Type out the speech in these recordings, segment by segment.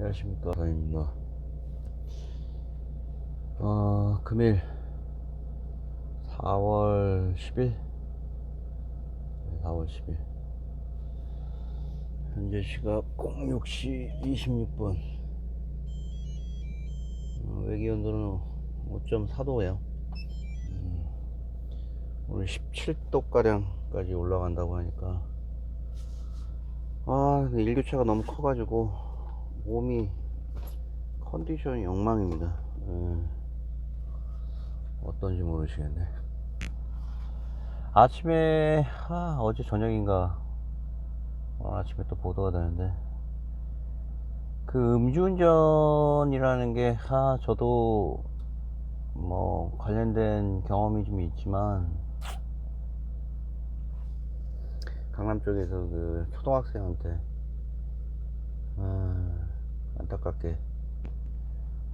안녕하십니까, 사입니다. 금일 4월 10일, 4월 10일. 현재 시각 06시 26분. 외기 온도는 5.4도예요. 오늘 17도가량까지 올라간다고 하니까, 일교차가 너무 커가지고, 몸이 컨디션이 엉망입니다. 어떤지 모르시겠네. 아침에, 어제 저녁인가, 오늘 아침에 또 보도가 되는데, 그 음주운전이라는 게, 저도 뭐 관련된 경험이 좀 있지만, 강남 쪽에서 그 초등학생한테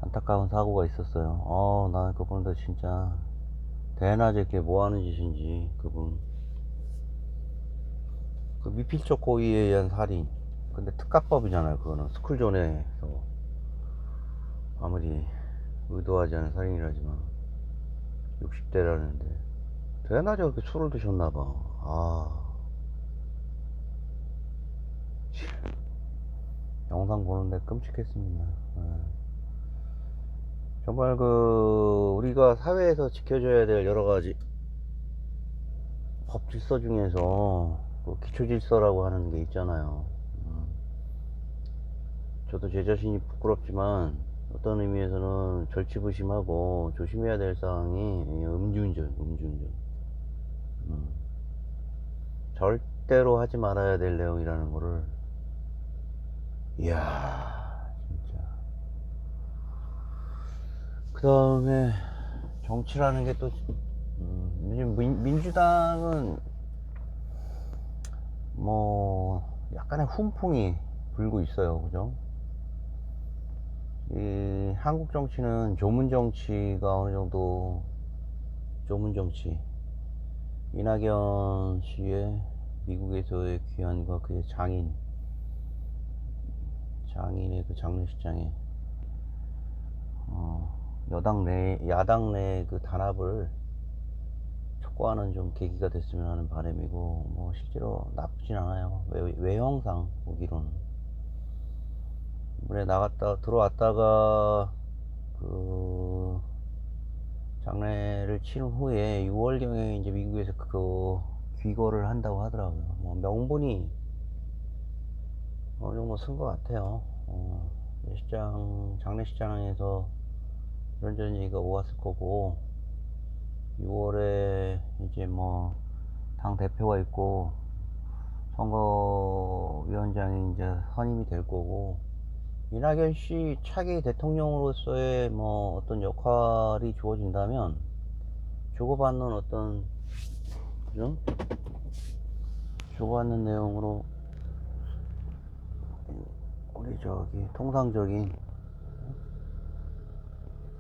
안타까운 사고가 있었어요. 나는 그분도 진짜 대낮에 이렇게 뭐 하는 짓인지. 그분 그 미필적 고의에 의한 살인, 근데 특가법이잖아요. 그거는 스쿨존에서 아무리 의도하지 않은 살인이라지만 60대라는데 대낮에 그렇게 술을 드셨나봐. 영상 보는데 끔찍했습니다. 정말 우리가 사회에서 지켜줘야 될 여러 가지 법 질서 중에서 기초 질서라고 하는 게 있잖아요. 저도 제 자신이 부끄럽지만 어떤 의미에서는 절치부심하고 조심해야 될 사항이 음주운전. 절대로 하지 말아야 될 내용이라는 거를, 이야, 진짜. 그 다음에 정치라는 게 또, 민주당은 뭐 약간의 훈풍이 불고 있어요. 그죠? 이 한국 정치는 조문 정치가 어느 정도, 조문 정치, 이낙연 씨의 미국에서의 귀환과 그의 장인의 그 장례식장에 야당 내 그 단합을 촉구하는 좀 계기가 됐으면 하는 바람이고, 뭐 실제로 나쁘진 않아요. 외형상 보기로는. 이번에 들어왔다가 그 장례를 치른 후에 6월경에 이제 미국에서 귀거를 한다고 하더라고요. 뭐 명분이 어느 정도 쓴 것 같아요. 장례식장에서 이런저런 얘기가 오갔을 거고, 6월에 이제 뭐 당 대표가 있고 선거위원장이 이제 선임이 될 거고, 이낙연 씨 차기 대통령으로서의 뭐 어떤 역할이 주어진다면 주고받는 어떤, 그죠? 주고받는 내용으로 우리 통상적인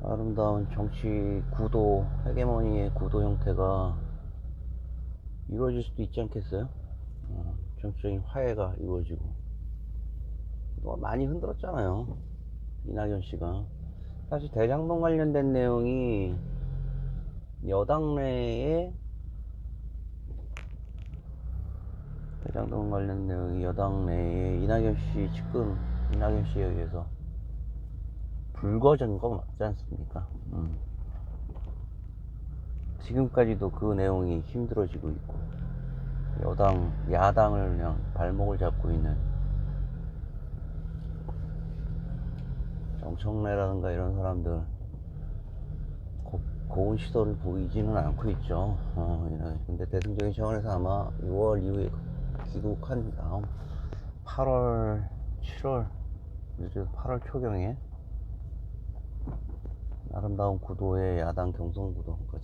아름다운 정치 구도, 헤게모니의 구도 형태가 이루어질 수도 있지 않겠어요? 정치적인 화해가 이루어지고. 많이 흔들었잖아요, 이낙연 씨가. 사실 대장동 관련된 내용이 여당 내에 이낙연 씨에 의해서 불거진 거 맞지 않습니까? 지금까지도 그 내용이 힘들어지고 있고, 야당을 그냥 발목을 잡고 있는 정청래라든가 이런 사람들 고운 시도를 보이지는 않고 있죠. 근데 대승적인 차원에서 아마 6월 이후에 귀국한 다음 8월, 7월, 8월 초경에 아름다운 구도의 야당 경선구도, 그러니까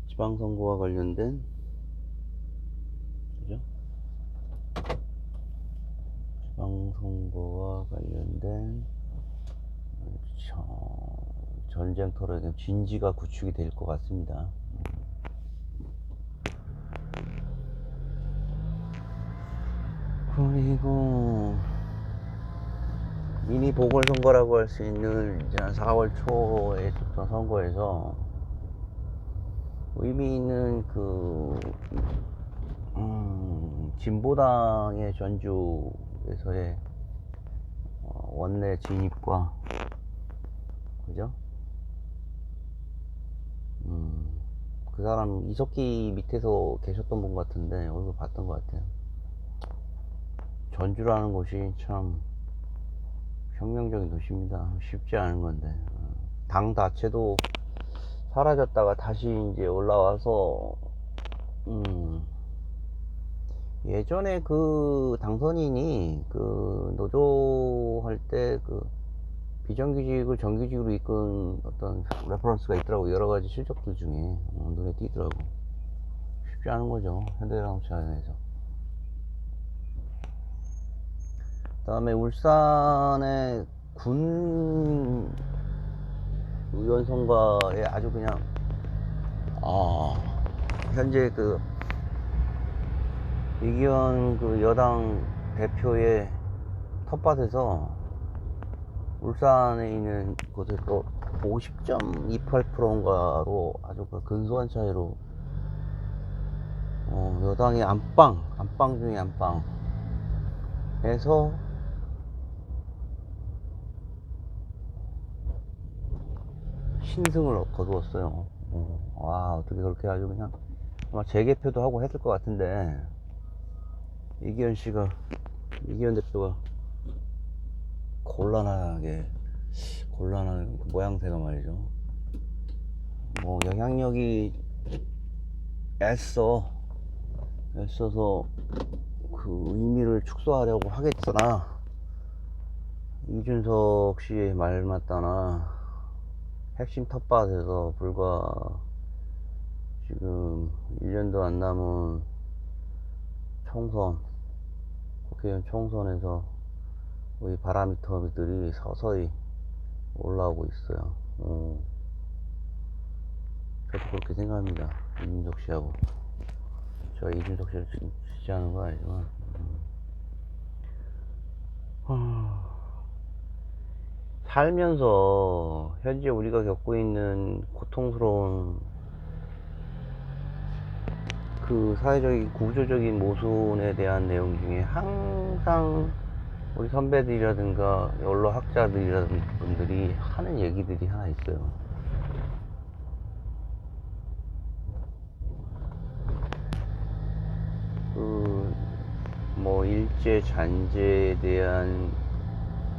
지방선거와 관련된, 그죠? 지방선거와 관련된 전쟁터로 진지가 구축이 될 것 같습니다. 그리고 미니 보궐선거라고 할 수 있는 이제 한 4월 초에 있었던 선거에서 의미 있는 진보당의 전주에서의 원내 진입과, 그죠? 그 사람 이석기 밑에서 계셨던 분 같은데 얼굴 봤던 것 같아요. 전주라는 곳이 참 혁명적인 도시입니다. 쉽지 않은 건데 당 자체도 사라졌다가 다시 이제 올라와서 예전에 그 당선인이 그 노조할 때 그 비정규직을 정규직으로 이끈 어떤 레퍼런스가 있더라고. 여러 가지 실적들 중에 눈에 띄더라고. 쉽지 않은 거죠, 현대자동차에서. 그 다음에 울산의 군 의원 선거에 아주 그냥 현재 그 이기현 그 여당 대표의 텃밭에서 울산에 있는 곳에서 50.28%인가로 아주 그 근소한 차이로 여당이 안방 중에 안방에서 신승을 거두었어요. 와, 어떻게 그렇게 아주 그냥 아마 재개표도 하고 했을 것 같은데, 이기현 대표가 곤란한 모양새가 말이죠. 뭐 영향력이 애써서 그 의미를 축소하려고 하겠으나, 이준석 씨의 말 맞다나 핵심 텃밭에서 불과 지금 1년도 안 남은 국회의원 총선에서 우리 바라미터들이 서서히 올라오고 있어요. 저도 그렇게 생각합니다. 이준석 씨하고. 제가 이준석 씨를 지지하는 건 아니지만, 살면서 현재 우리가 겪고 있는 고통스러운 그 사회적인 구조적인 모순에 대한 내용 중에 항상 우리 선배들이라든가 언론 학자들이라든가 분들이 하는 얘기들이 하나 있어요. 뭐 일제 잔재에 대한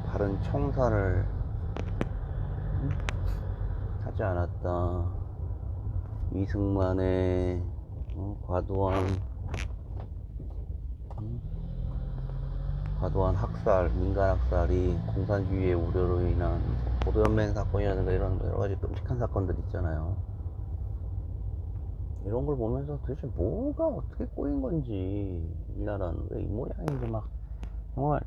바른 청산을 하지 않았다. 이승만의 과도한 학살, 민간 학살이 공산주의의 우려로 인한 보도연맹 사건이라든가 이런 여러 가지 끔찍한 사건들 있잖아요. 이런 걸 보면서 도대체 뭐가 어떻게 꼬인 건지, 이 나라는 왜 이 모양인지, 막 정말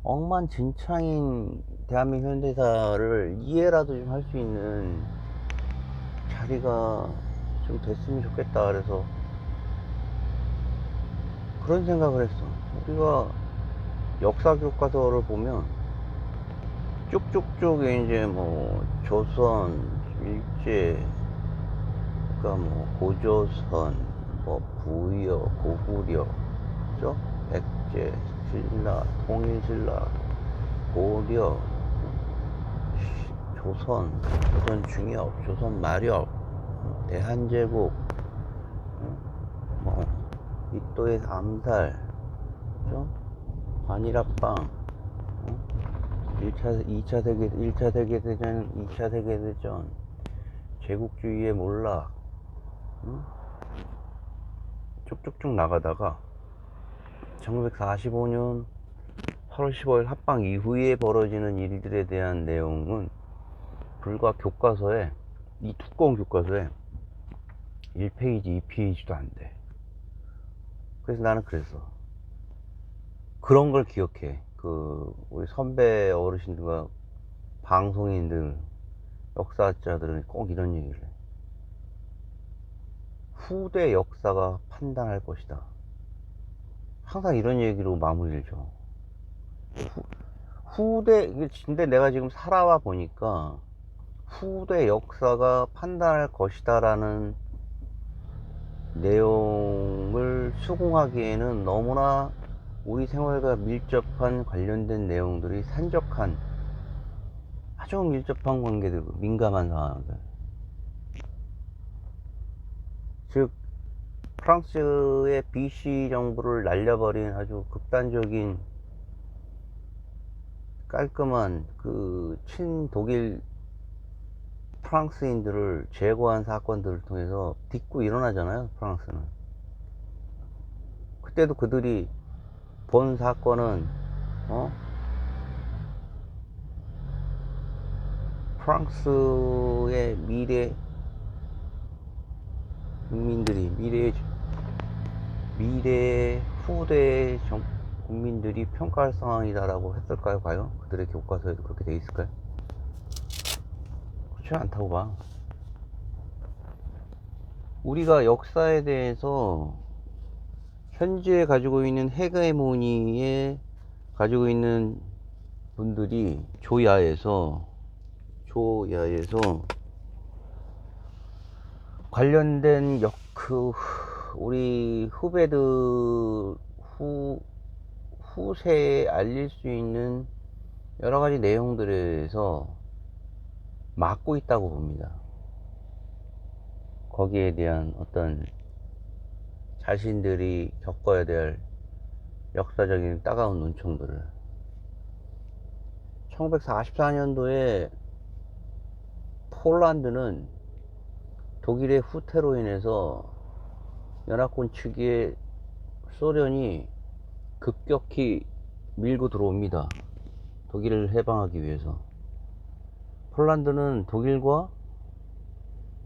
억만진창인 대한민국 현대사를 이해라도 좀 할 수 있는 자리가 좀 됐으면 좋겠다. 그래서 그런 생각을 했어. 우리가 역사 교과서를 보면 쭉쭉쭉 이제 뭐 조선, 일제, 그러니까 뭐 고조선, 뭐 부여, 고구려, 그죠? 백제, 신라, 통일신라, 고려, 조선 중엽, 조선 마렵, 대한제국, 뭐 이또의 암살, 그죠? 반일합방, 1차 세계대전, 2차 세계대전, 제국주의의 몰락, 쭉쭉쭉 나가다가 1945년 8월 15일 합방 이후에 벌어지는 일들에 대한 내용은 불과 교과서에, 이 두꺼운 교과서에 1페이지, 2페이지도 안 돼. 그래서 나는 그랬어. 그런 걸 기억해. 우리 선배 어르신들과 방송인들, 역사자들은 꼭 이런 얘기를 해. 후대 역사가 판단할 것이다. 항상 이런 얘기로 마무리를 줘. 근데 내가 지금 살아와 보니까 후대 역사가 판단할 것이다라는 내용을 수긍하기에는 너무나 우리 생활과 밀접한 관련된 내용들이 산적한 아주 밀접한 관계들, 민감한 상황들. 즉 프랑스의 BC 정부를 날려버린 아주 극단적인 깔끔한 그 친독일 프랑스인들을 제거한 사건들을 통해서 딛고 일어나잖아요, 프랑스는. 그때도 그들이 본 사건은 프랑스의 국민들이 미래 후대 국민들이 평가할 상황이다라고 했을까요? 과연 그들의 교과서에도 그렇게 돼 있을까요? 그렇지 않다고 봐. 우리가 역사에 대해서 현재 가지고 있는 헤게모니에 가지고 있는 분들이 조야에서 관련된 우리 후세에 알릴 수 있는 여러 가지 내용들에서 막고 있다고 봅니다. 거기에 대한 어떤 자신들이 겪어야 될 역사적인 따가운 눈총들을. 1944년도에 폴란드는 독일의 후퇴로 인해서 연합군 측에 소련이 급격히 밀고 들어옵니다. 독일을 해방하기 위해서. 폴란드는 독일과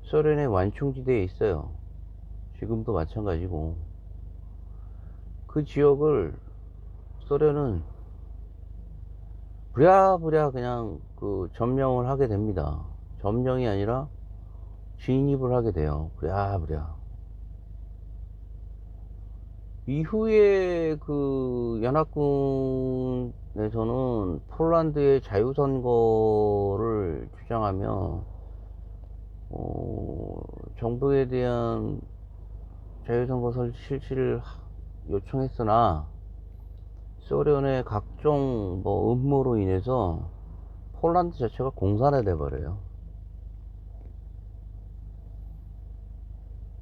소련의 완충지대에 있어요. 지금도 마찬가지고. 그 지역을 소련은 부랴부랴 그냥 점령을 하게 됩니다. 점령이 아니라 진입을 하게 돼요. 부랴부랴. 이후에 연합군에서는 폴란드의 자유선거를 주장하며 정부에 대한 자유선거 실시를 요청했으나 소련의 각종 음모로 인해서 폴란드 자체가 공산화돼 버려요.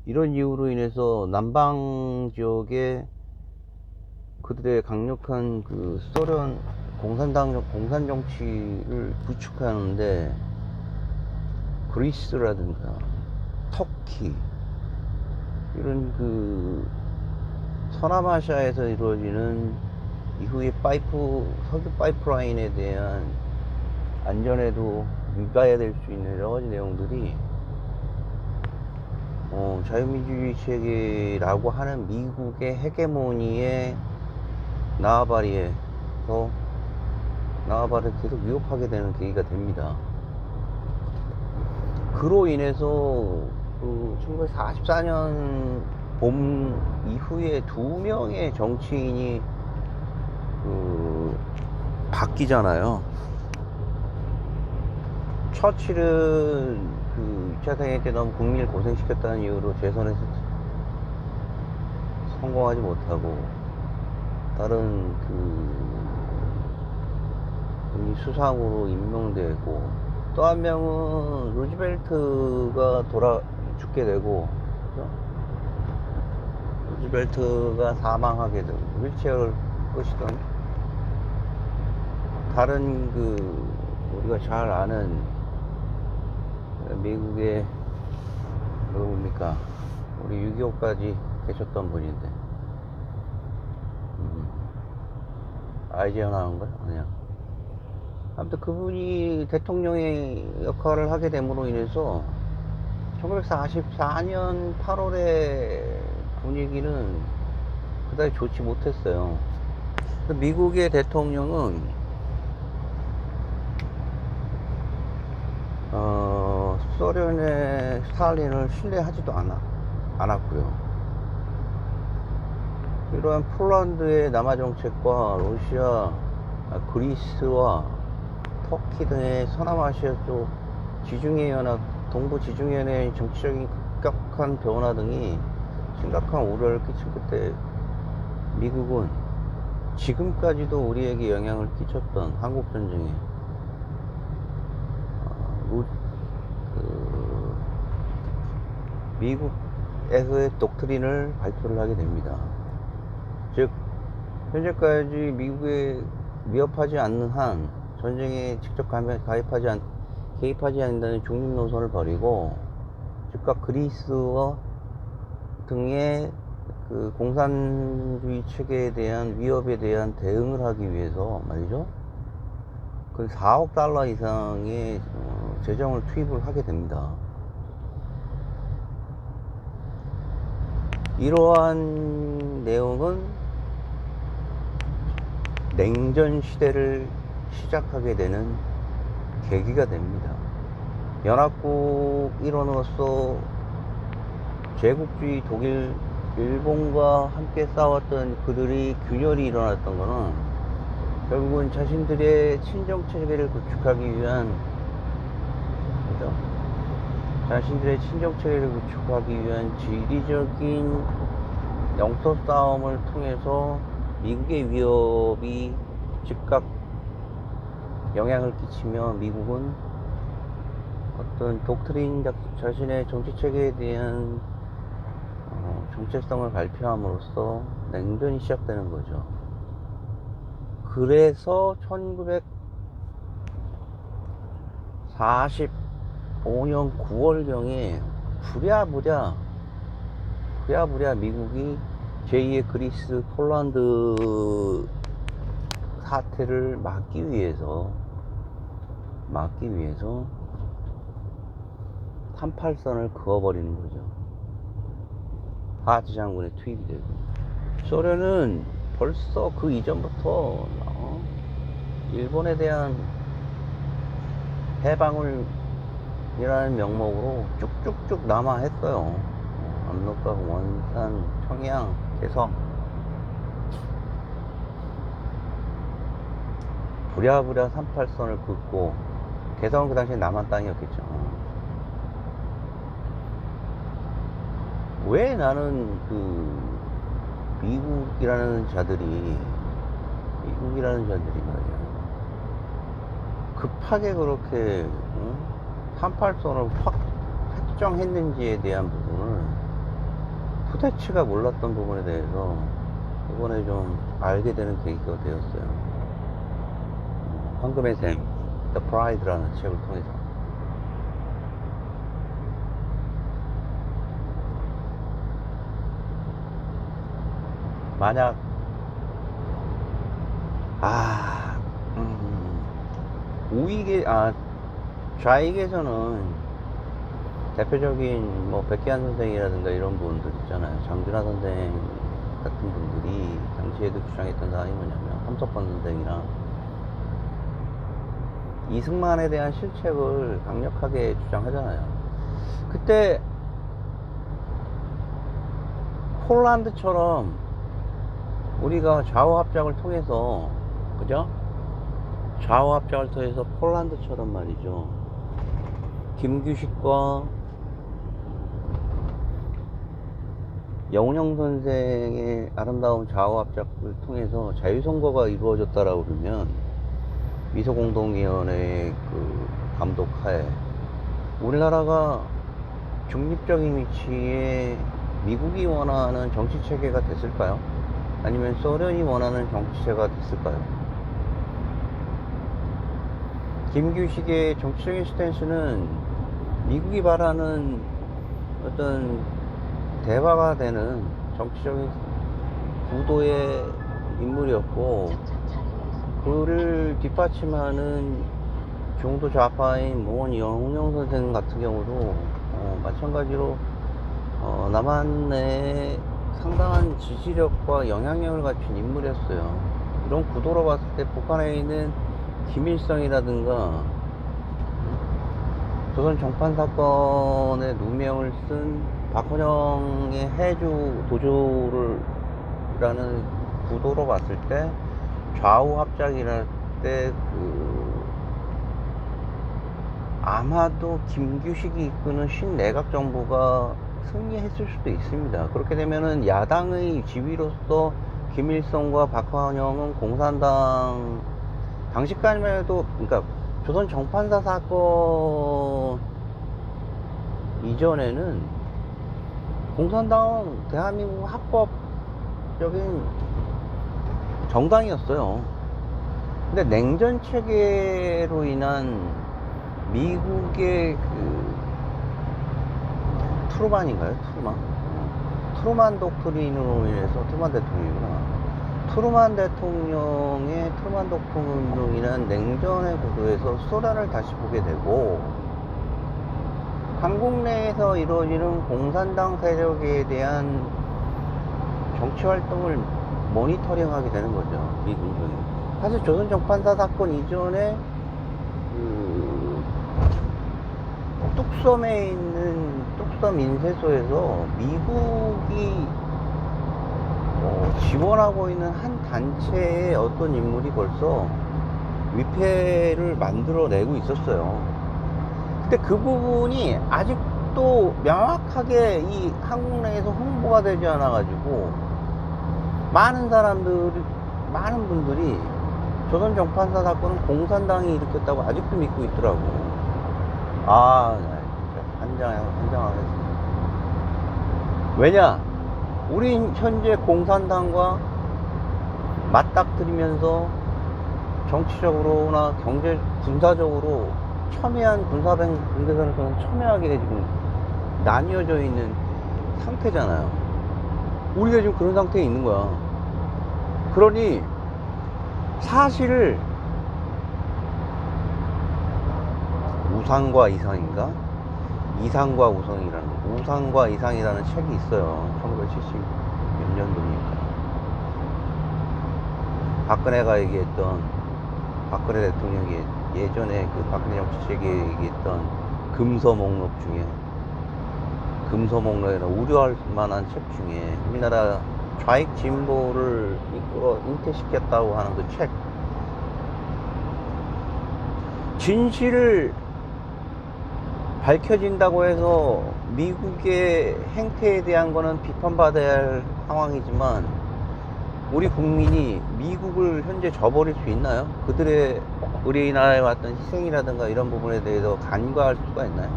이런 이유로 인해서 남방 지역에 그들의 강력한 소련 공산 정치를 부축하는데 그리스라든가 터키 이런 서남아시아에서 이루어지는 이후에 석유 파이프라인에 대한 안전에도 위가해야 될 수 있는 여러 가지 내용들이 자유민주주의 체계라고 하는 미국의 헤게모니에 나와바리를 계속 위협하게 되는 계기가 됩니다. 그로 인해서 1944년 봄 이후에 2명의 정치인이 바뀌잖아요. 처칠은 2차 대전 때 너무 국민을 고생시켰다는 이유로 재선에서 성공하지 못하고 다른 분이 수상으로 임명되고, 또 한 명은 루즈벨트가 죽게 되고, 그죠? 루즈벨트가 사망하게 되고 휠체어를 끄시던 다른 우리가 잘 아는 미국의 누굽니까, 우리 6.25까지 계셨던 분인데 아이젠하워인가요? 아니야. 아무튼 그분이 대통령의 역할을 하게 됨으로 인해서 1944년 8월의 분위기는 그다지 좋지 못했어요. 미국의 대통령은 소련의 스탈린을 신뢰하지도 않았고요. 이러한 폴란드의 남하 정책과 러시아 그리스와 터키 등의 서남아시아 쪽 지중해 연합, 동부 지중해 내 정치적인 급격한 변화 등이 심각한 우려를 끼친 끝에 미국은 지금까지도 우리에게 영향을 끼쳤던 한국전쟁에 미국에서의 독트린을 발표를 하게 됩니다. 즉 현재까지 미국에 위협하지 않는 한 전쟁에 직접 개입하지 않는다는 중립 노선을 버리고, 즉각 그리스와 등의 그 공산주의 체계에 대한 위협에 대한 대응을 하기 위해서 말이죠, 그 4억 달러 이상의 재정을 투입을 하게 됩니다. 이러한 내용은 냉전 시대를 시작하게 되는 계기가 됩니다. 연합국 일원으로서 제국주의 독일, 일본과 함께 싸웠던 그들이 균열이 일어났던 것은 결국은 자신들의 친정체계를 구축하기 위한, 그죠? 자신들의 친정체계를 구축하기 위한 지리적인 영토 싸움을 통해서 미국의 위협이 즉각 영향을 끼치며 미국은 어떤 독트린, 자신의 정치체계에 대한 정체성을 발표함으로써 냉전이 시작되는 거죠. 그래서 1945년 9월경에 부랴부랴 미국이 제2의 그리스 폴란드 사태를 막기 위해서 38선을 그어버리는 거죠. 하트 장군의 투입이 되고, 소련은 벌써 그 이전부터 일본에 대한 해방을이라는 명목으로 쭉쭉쭉 남하했어요. 압록강, 원산, 청양, 개성, 부랴부랴 38선을 긋고, 개성은 그 당시에 남한 땅이었겠죠. 왜 나는 미국이라는 자들이 말이야, 급하게 그렇게 38선을 확 확정했는지에 대한 부분을 도대체가 몰랐던 부분에 대해서 이번에 좀 알게 되는 계기가 되었어요. 황금의 샘, The Pride라는 책을 통해서. 만약 좌익에서는 대표적인 백기환 선생이라든가 이런 분들 있잖아요. 장준하 선생 같은 분들이 당시에도 주장했던 사항이 뭐냐면, 함석헌 선생이랑 이승만에 대한 실책을 강력하게 주장하잖아요. 그때 폴란드처럼 우리가 좌우합작을 통해서, 그죠? 좌우합작을 통해서 폴란드처럼 말이죠, 김규식과 영운영 선생의 아름다운 좌우합작을 통해서 자유선거가 이루어졌다라고 그러면, 미소공동위원회의 그 감독하에 우리나라가 중립적인 위치에 미국이 원하는 정치체계가 됐을까요? 아니면 소련이 원하는 정치체계가 됐을까요? 김규식의 정치적인 스탠스는 미국이 바라는 어떤 대화가 되는 정치적인 구도의 인물이었고, 그를 뒷받침하는 중도 좌파인 영운영 선생 같은 경우도 마찬가지로 남한 내에 상당한 지지력과 영향력을 갖춘 인물이었어요. 이런 구도로 봤을 때 북한에 있는 김일성이라든가 조선 정판 사건의 누명을 쓴 박헌영의 해주 도주라는 구도로 봤을 때 좌우 합작이라는 때 아마도 김규식이 이끄는 신내각 정부가 승리했을 수도 있습니다. 그렇게 되면은 야당의 지위로서 김일성과 박환영은 공산당 당시까지만 해도, 그러니까 조선 정판사 사건 이전에는 공산당은 대한민국 합법적인 정당이었어요. 근데 냉전 체계로 인한 미국의 트루만인가요? 트루만 독트린으로 인해서, 트루만 대통령이구나. 트루만 독트린으로 인한 냉전의 구도에서 소련을 다시 보게 되고, 한국 내에서 이루어지는 공산당 세력에 대한 정치 활동을 모니터링하게 되는 거죠, 미군정이. 사실 조선 정판사 사건 이전에 뚝섬에 있는 뚝섬 인쇄소에서 미국이 지원하고 있는 한 단체의 어떤 인물이 벌써 위패를 만들어내고 있었어요. 근데 그 부분이 아직도 명확하게 이 한국 내에서 홍보가 되지 않아 가지고 많은 분들이 조선 정판사 사건은 공산당이 일으켰다고 아직도 믿고 있더라고. 진짜 환장하겠습니다. 왜냐? 우린 현재 공산당과 맞닥뜨리면서 정치적으로나 경제, 군사적으로 첨예한 군대선에서는 첨예하게 지금 나뉘어져 있는 상태잖아요. 우리가 지금 그런 상태에 있는 거야. 그러니 사실 우상과 이상인가? 우상과 이상이라는 책이 있어요. 1970 몇 년도입니까? 박근혜 대통령이 예전에 박근혜 정치책에 얘기했던 금서 목록이나 우려할 만한 책 중에 우리나라 좌익 진보를 잉태시켰다고 하는 그 책. 진실을 밝혀진다고 해서 미국의 행태에 대한 거는 비판받아야 할 상황이지만, 우리 국민이 미국을 현재 저버릴 수 있나요? 그들의 우리나라에 왔던 희생이라든가 이런 부분에 대해서 간과할 수가 있나요?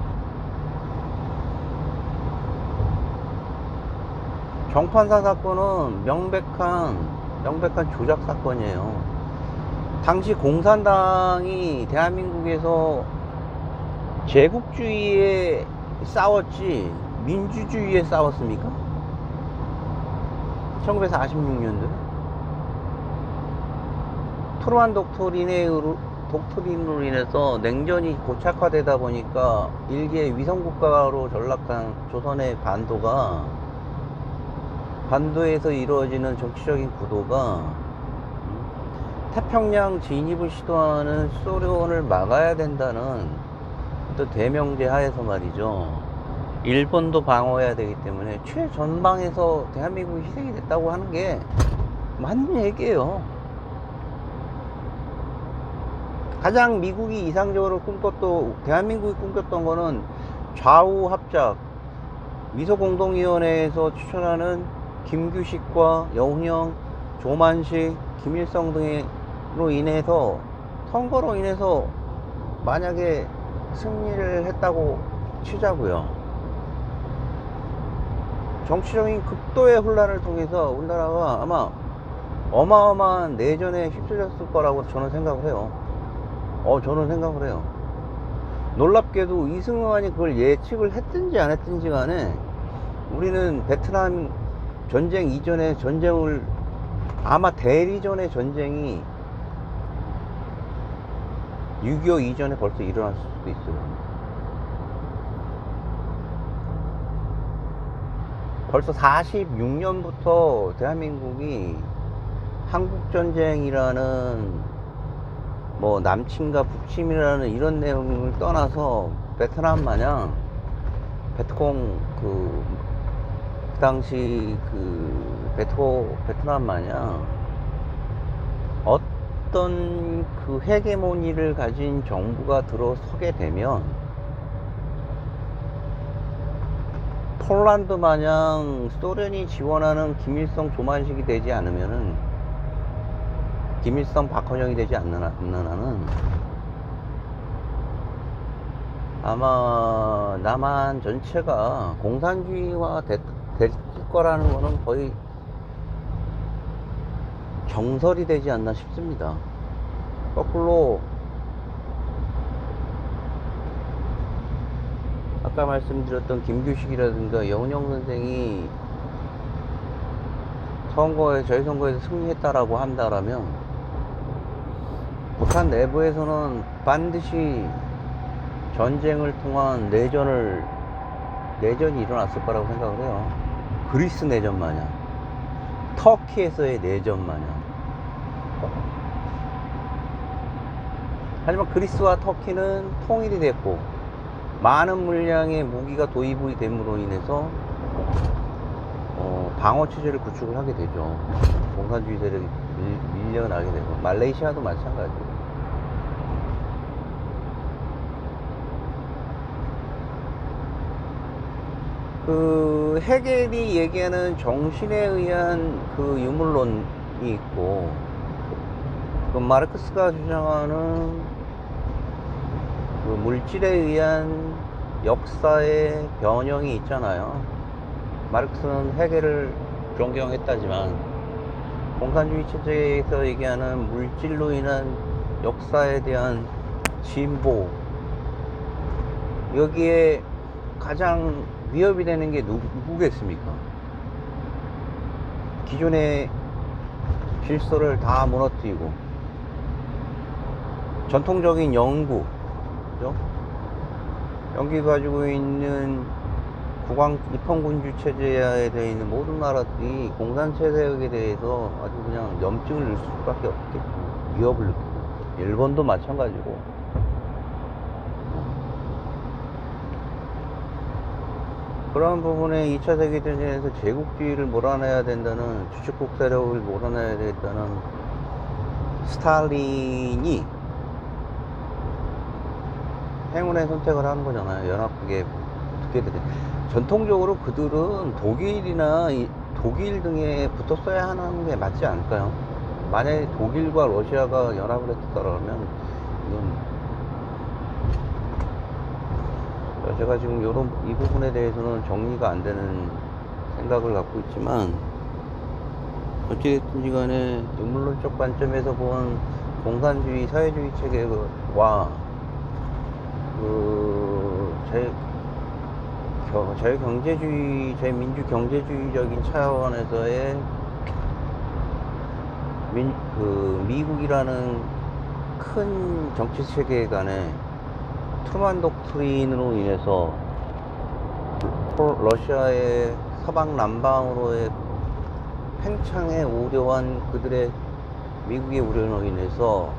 정판사 사건은 명백한 조작 사건이에요. 당시 공산당이 대한민국에서 제국주의에 싸웠지 민주주의에 싸웠습니까? 1946년도에 트루만 독트린으로 인해서 냉전이 고착화되다 보니까 일개 위성국가로 전락한 조선의 반도에서 이루어지는 정치적인 구도가 태평양 진입을 시도하는 소련을 막아야 된다는 또 대명제 하에서 말이죠. 일본도 방어해야 되기 때문에 최전방에서 대한민국이 희생이 됐다고 하는 게 맞는 얘기예요. 가장 미국이 이상적으로 대한민국이 꿈꿨던 거는 좌우 합작, 미소공동위원회에서 추천하는 김규식과 여운형, 조만식, 김일성 등으로 인해서, 선거로 인해서 만약에 승리를 했다고 치자고요. 정치적인 극도의 혼란을 통해서 우리나라가 아마 어마어마한 내전에 휩쓸렸을 거라고 저는 생각을 해요. 놀랍게도 이승만이 그걸 예측을 했든지 안 했든지 간에 우리는 베트남 전쟁 이전의 전쟁을, 아마 대리전의 전쟁이 6.25 이전에 벌써 일어났을 수도 있어요. 벌써 46년부터 대한민국이 한국전쟁이라는 남침과 북침이라는 이런 내용을 떠나서 베트남 마냥 그 당시 베트남 마냥 어떤 그 헤게모니를 가진 정부가 들어서게 되면 폴란드 마냥 소련이 지원하는 김일성 조만식이 되지 않으면은, 김일성 박헌영이 되지 않는 한은 아마 남한 전체가 공산주의화 될 거라는 거는 거의 정설이 되지 않나 싶습니다. 거꾸로 아까 말씀드렸던 김규식이라든가 영은영 선생이 저희 선거에서 승리했다라고 한다라면 북한 내부에서는 반드시 전쟁을 통한 내전이 일어났을 거라고 생각을 해요. 그리스 내전 마냥, 터키에서의 내전 마냥. 하지만 그리스와 터키는 통일이 됐고 많은 물량의 무기가 도입이 됨으로 인해서 방어 체제를 구축을 하게 되죠. 공산주의 세력이 밀려나게 되고, 말레이시아도 마찬가지고. 그 헤겔이 얘기하는 정신에 의한 그 유물론이 있고, 그 마르크스가 주장하는 그 물질에 의한 역사의 변형이 있잖아요. 마르크스는 헤겔을 존경했다지만 공산주의 체제에서 얘기하는 물질로 인한 역사에 대한 진보, 여기에 가장 위협이 되는 게 누구겠습니까? 기존의 질서를 다 무너뜨리고 전통적인 영구, 그죠? 영국이 가지고 있는 입헌군주 체제에 되어 있는 모든 나라들이 공산 체제에 대해서 아주 그냥 염증을 낼 수밖에 없겠죠. 위협을 느끼고. 일본도 마찬가지고. 그런 부분에 2차 세계대전에서 제국주의를 몰아내야 된다는, 주축국 세력을 몰아내야 된다는 스탈린이 행운의 선택을 하는 거잖아요. 연합국에 붙게 되죠. 전통적으로 그들은 독일 등에 붙었어야 하는 게 맞지 않을까요? 만약에 독일과 러시아가 연합을 했다면, 이건 제가 지금 이 부분에 대해서는 정리가 안 되는 생각을 갖고 있지만, 어찌됐든지 간에 인물론적 관점에서 본 공산주의 사회주의 체계와 자유민주 경제주의적인 차원에서의 미국이라는 큰 정치 체계 간에 트루만 독트린으로 인해서 러시아의 서방 남방으로의 팽창에 우려한 그들의 미국의 우려로 인해서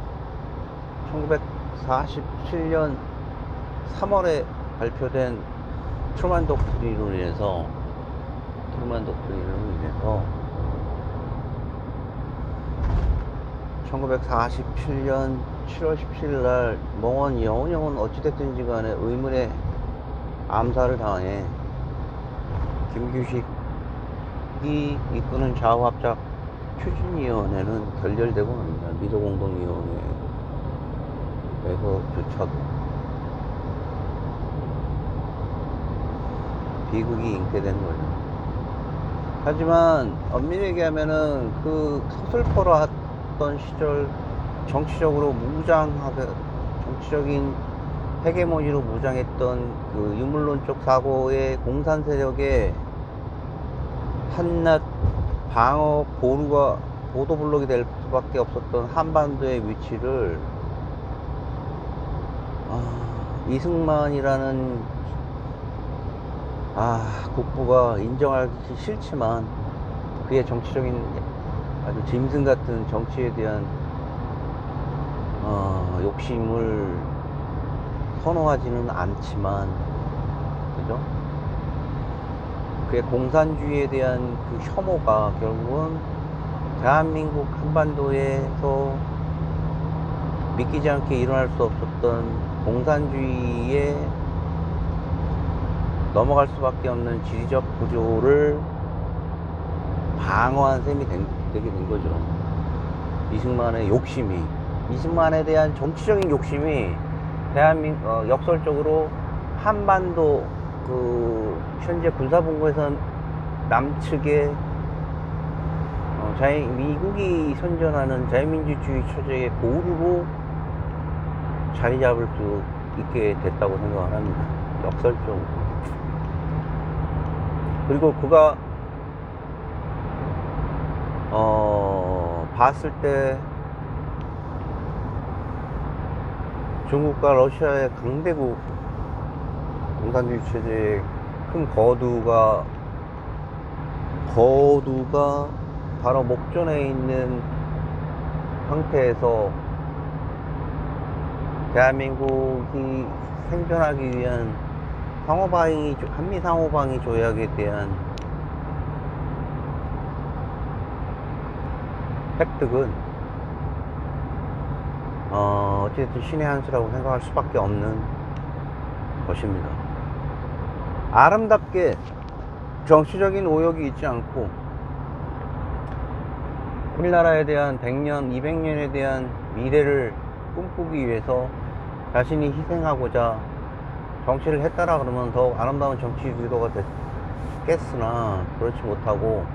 1947년 3월에 발표된 트루만 독트린으로 인해서 1947년 7월 17일 날 영은영은 어찌됐든지 간에 의문의 암살을 당해 김규식이 이끄는 좌우합작 추진위원회는 결렬되고 맙니다. 미소공동위원회에서조차도 비극이 잉태되는 거죠. 하지만 엄밀히 얘기하면은 그 서슬퍼러 했던 시절, 정치적인 헤게모니로 무장했던 그 유물론적 사고의 공산 세력의 한낱 방어 보도블록이 될 수밖에 없었던 한반도의 위치를 이승만이라는 국부가 인정하기 싫지만 그의 정치적인 아주 짐승 같은 정치에 대한 욕심을 선호하지는 않지만, 그죠? 그의 공산주의에 대한 그 혐오가 결국은 대한민국 한반도에서 믿기지 않게 일어날 수 없었던 공산주의에 넘어갈 수밖에 없는 지리적 구조를 방어한 셈이 되게 된 거죠. 이승만의 욕심이, 이승만에 대한 정치적인 욕심이 역설적으로 한반도 현재 군사본부에선 남측에 미국이 선전하는 자유민주주의 체제의 보루로 자리 잡을 수 있게 됐다고 생각을 합니다. 역설적으로. 그리고 그가 봤을 때 중국과 러시아의 강대국 공산주의 체제의 큰 거두가 바로 목전에 있는 상태에서 대한민국이 생존하기 위한 한미 상호방위 조약에 대한 획득은 어쨌든 신의 한 수라고 생각할 수밖에 없는 것입니다. 아름답게 정치적인 오역이 있지 않고 우리나라에 대한 100년, 200년에 대한 미래를 꿈꾸기 위해서 자신이 희생하고자 정치를 했다라 그러면 더욱 아름다운 정치 유도가 됐겠으나 그렇지 못하고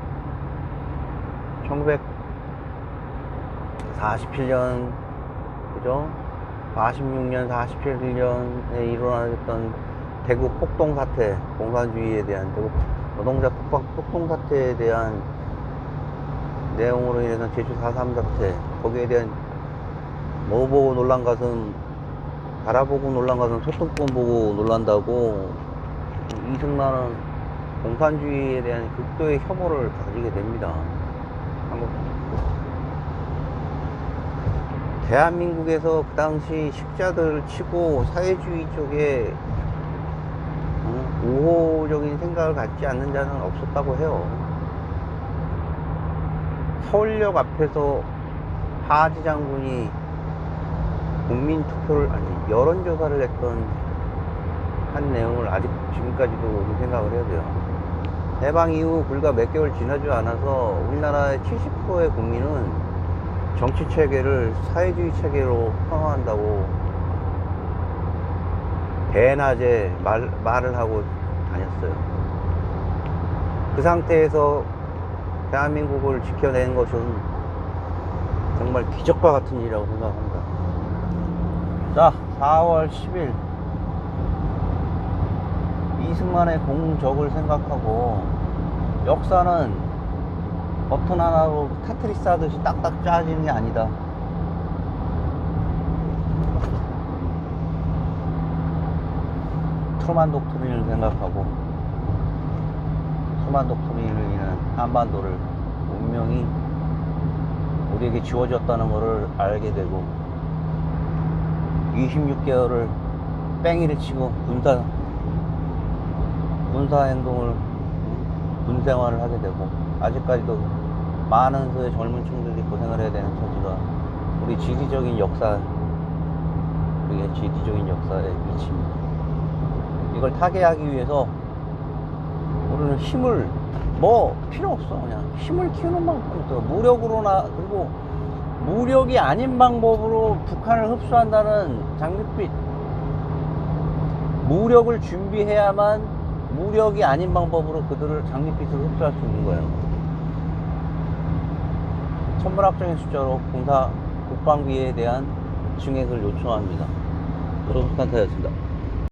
1947년 그죠? 46년, 47년에 일어났던 대구 폭동 사태, 공산주의에 대한 대구 노동자 폭동 사태에 대한 내용으로 인해서 제주 4.3 사태, 거기에 대한 뭐 보고 놀란 것은 바라보고 놀란 것은 소통권 보고 놀란다고 이승만은 공산주의에 대한 극도의 혐오를 가지게 됩니다. 대한민국에서 그 당시 식자들을 치고 사회주의 쪽에 우호적인 생각을 갖지 않는 자는 없었다고 해요. 서울역 앞에서 하지 장군이 국민투표를 여론조사를 했던 한 내용을 아직 지금까지도 생각을 해야 돼요. 해방 이후 불과 몇 개월 지나지 않아서 우리나라의 70%의 국민은 정치 체계를 사회주의 체계로 평화한다고 대낮에 말을 하고 다녔어요. 그 상태에서 대한민국을 지켜낸 것은 정말 기적과 같은 일이라고 생각합니다. 자, 4월 10일 이승만의 공적을 생각하고 역사는 버튼 하나로 테트리스 하듯이 딱딱 짜지는 게 아니다. 트루만 독트린을 생각하고 트루만 독트린을 인한 한반도를 운명이 우리에게 지워졌다는 것을 알게 되고 26개월을 뺑이를 치고 군사 행동을 군생활을 하게 되고 아직까지도 많은 수의 젊은 층들이 고생을 해야 되는 처지가 우리의 지리적인 역사에 미칩니다. 이걸 타개하기 위해서 우리는 힘을 필요 없어. 그냥 힘을 키우는 방법이 있어. 무력으로나, 그리고 무력이 아닌 방법으로 북한을 흡수한다는 장밋빛 무력을 준비해야만 무력이 아닌 방법으로 그들을 장밋빛을 흡수할 수 있는 거예요. 천문학적인 숫자로 국방비에 대한 증액을 요청합니다. 조선스탄타였습니다.